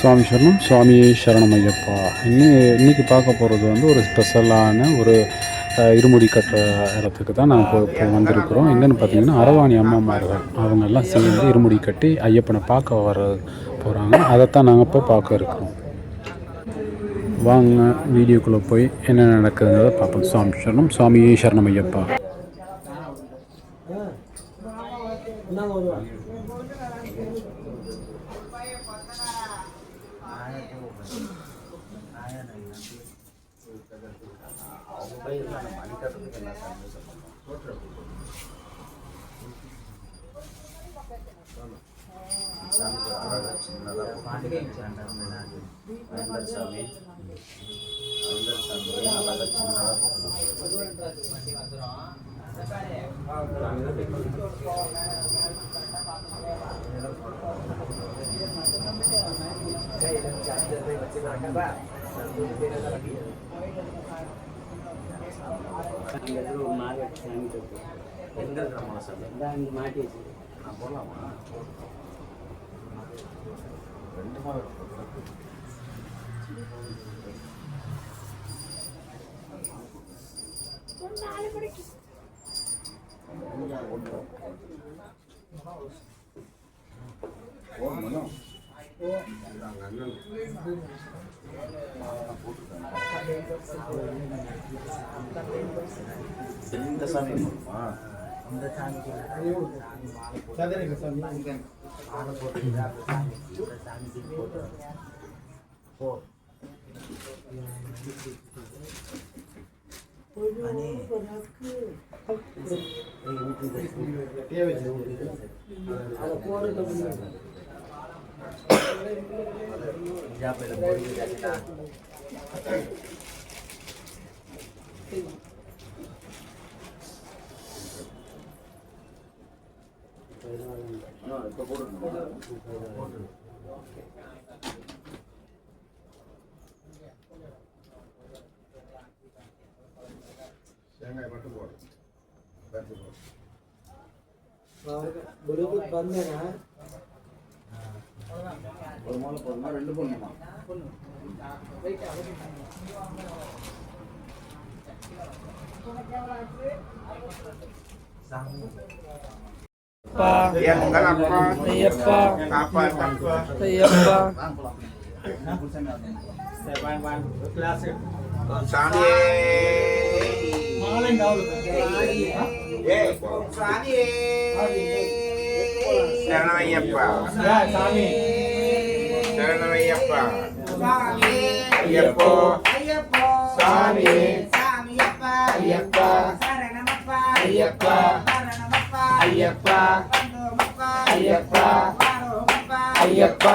சுவாமி சரணம், சுவாமியே சரணம் ஐயப்பா. இன்றைக்கி பார்க்க போகிறது வந்து ஒரு ஸ்பெஷலான ஒரு இருமுடி கட்டுற இடத்துக்கு தான் நான் இப்போ வந்திருக்கிறோம். எங்கன்னு பார்த்தீங்கன்னா, அரவாணி அம்மாமார்கள் அவங்கெல்லாம் சேர்ந்து இருமுடி கட்டி ஐயப்பனை பார்க்க போகிறாங்க. அதைத்தான் நாங்கள் இப்போ பார்க்க இருக்கிறோம். வாங்க வீடியோக்குள்ளே போய் என்ன நடக்குதுங்கிறத பார்ப்போம். சுவாமி சரணம், சுவாமியே சரணம் ஐயப்பா. இந்த சாமி இந்த சாமி ப்ளூடூத் வந்தேனா ஒரு மாலை போடணுமா ரெண்டு போடணுமா ஐயப்பா ஐயப்பா శరణమయ్యప్ప శరణమయ్యప్ప అయ్యప్ప స్వామి అయ్యప్ప అయ్యప్ప అయ్యప్ప అయ్యప్ప అయ్యప్ప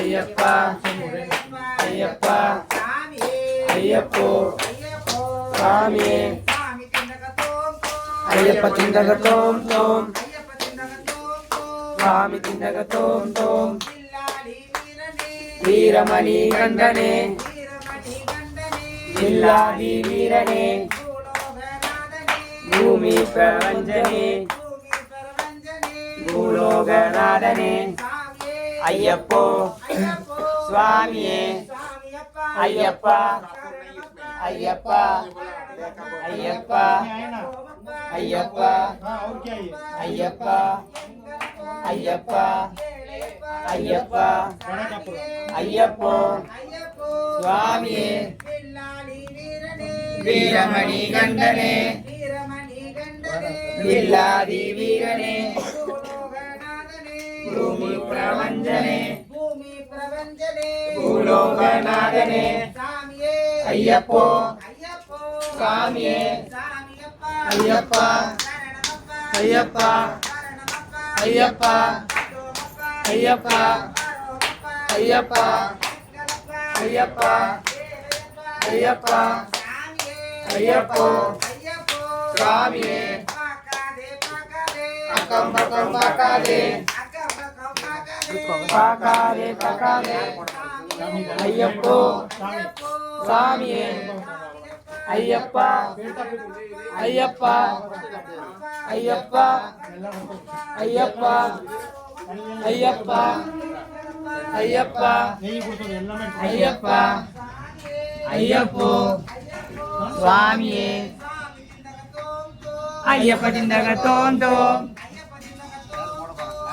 అయ్యప్ప అయ్యప్ప అయ్యప్ప స్వామి అయ్యప్ప చిందగ తోం తోం స్వామి చిందగ తోం తోం వీరమణి గండనే ఇల్లాది వీరనే భూమి ప్రవంజనే భూలోకనాథనే అయ్యప్పో స్వామియే అయ్యప్ప అయ్యప్ప అయ్యప్ప అయ్యప్ప అయ్యప్ప అయ్యప్ప అయ్యప్ప అయ్యప్పో స్వామియే వీరమణి గండనే విల్లాది వీరనే భూమి ప్రవంజనే భూలోకనాథనే అయ్యప్పో స్వామియే అయ్యప్ప అయ్యప్ప అయ్యప్ప అయ్యప్ప అయ్యప్ప అయ్యప్ప అయ్యప్ప అయ్యప్పో స్వామియే అక్కం పక్కం పక్కదే పక్కదే పక్కదే అయ్యప్పో స్వామియే అయ్యప్ప అయ్యప్ప అయ్యప్ప అయ్యప్ప ஐயப்பா ஐயப்பா ஐயப்பா ஐயப்போ சுவாமியே ஐயப்ப திண்டக தோம் தோம்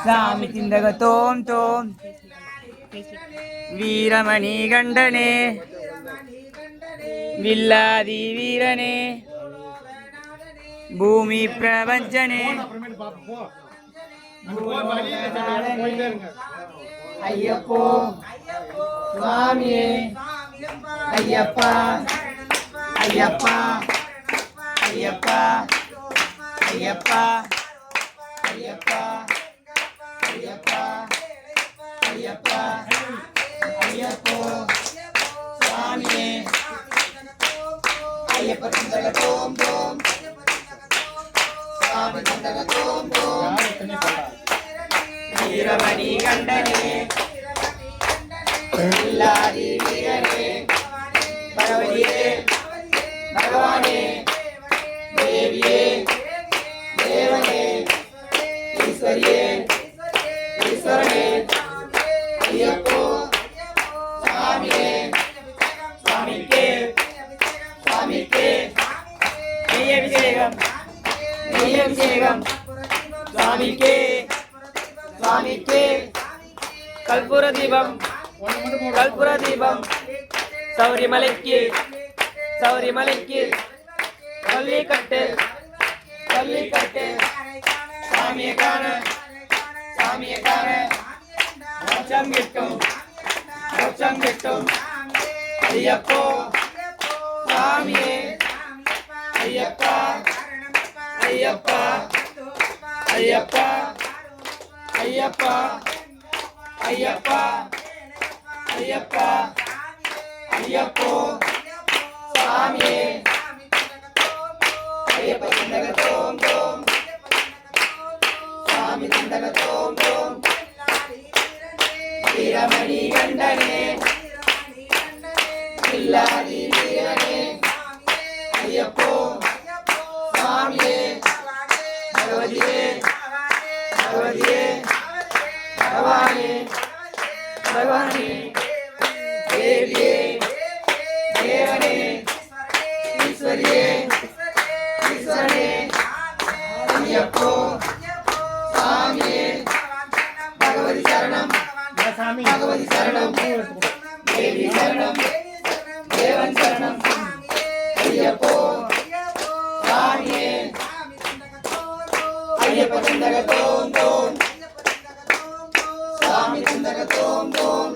சாமி திண்டக தோம் தோம் வீரமணி கண்டனே வில்லாதி வீரனே பூமி பிரபஞ்சனே ஐயப்போ சுவாமியே ஐயப்பா ஐயப்பா ஐயப்பா ஐயப்பா ஐயப்பா ஐயப்பா ஐயப்பா ஐயப்போ சுவாமியே ஐயப்ப திண்டக தோம் தோம் சாமி திண்டக தோம் தோம் வீரமணி கண்டனே வில்லாதி வீரனே பகவதியே பகவானே தேவியே தேவனே ஈஸ்வரியே ஈஸ்வரனே ஐயப்போ சுவாமியே சுவாமிக்கே சுவாமிக்கே நெய்யபிஷேகம் நெய்யபிஷேகம் சுவாமிக்கே சுவாமிக்கே கற்பூர தீபம் கற்பூர தீபம் சௌரிமலைக்கு சௌரிமலைக்கு கல்லிக்கட்டு கல்லிக்கட்டு சாமியை காண சாமியை காண மோட்சம் கிட்டும் மோட்சம் கிட்டும் ஐயப்போ சாமியே ஐயப்பா ஐயப்பா ஐயப்பா ஐயப்பா ஐயப்பா ஐயப்பா ஐயப்போ சாமியே ஐயப்ப திண்டக தோம் தோம் சாமி திண்டக தோம் தோம் வீரமணி கண்டனே வில்லாதி வீரனே ஐயப்போ சாமியே பகவதியே பகவதியே பகவானே பகவானே தேவியே தேவனே ஈஸ்வரியே ஈஸ்வரனே ஐயப்போ சாமியே பகவதி சரணம் பகவதி சரணம் தேவி சரணம் தேவன் சரணம் ஐயப்போ சாமியே ஐயப்ப திண்டக தோம் தோம் சாமி திண்டக தோம் தோம்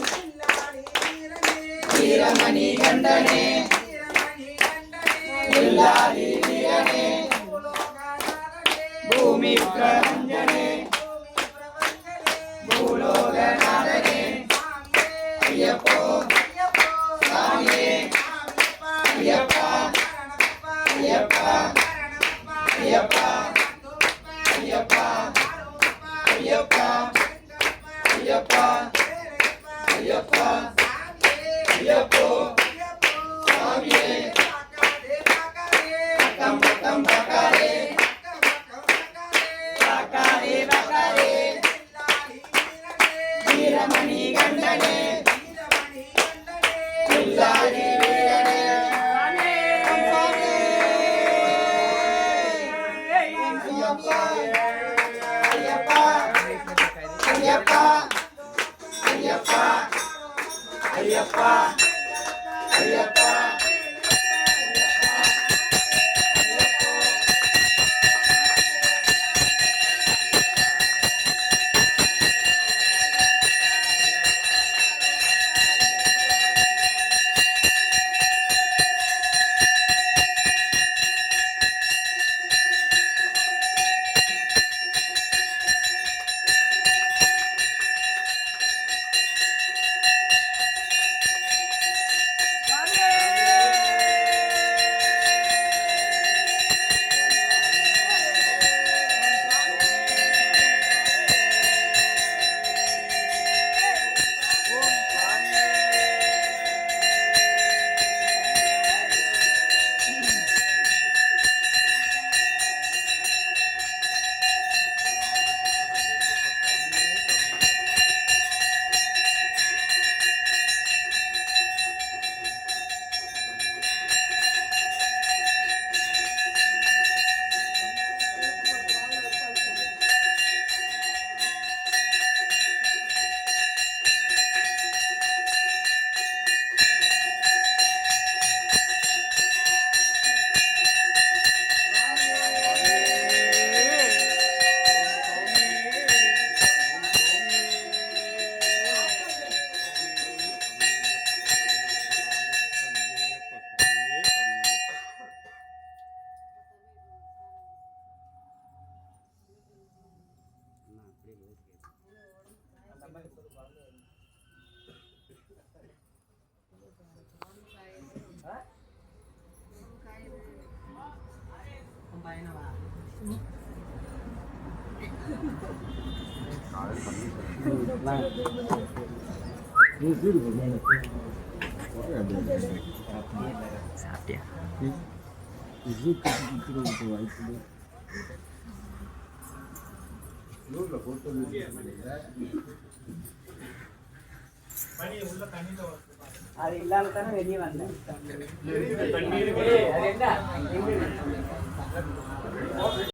வீரமணி கண்டனே வில்லாதி வீரனே பூமி பிரபஞ்சனே பூலோகநாதனே ஐயப்போ சாமியே ஐயப்பா ஐயப்பா ஐயப்பா ஐயப்பா ஐயப்பா ஐயப்பா ஐயப்பா ஐயப்போ சாமியே பக்கம் பக்கம் பக்காரே பக்காரே பக்காரே வீரமணி கண்டனே வில்லாதி வீரனே ஐயப்பா ஐயப்பா ஐயப்பா ஐயப்பா ஐயப்பா ஐயப்பா சாப்பிட்டியா? அது இல்லாம தானே வெளியே வந்தேன். அது என்ன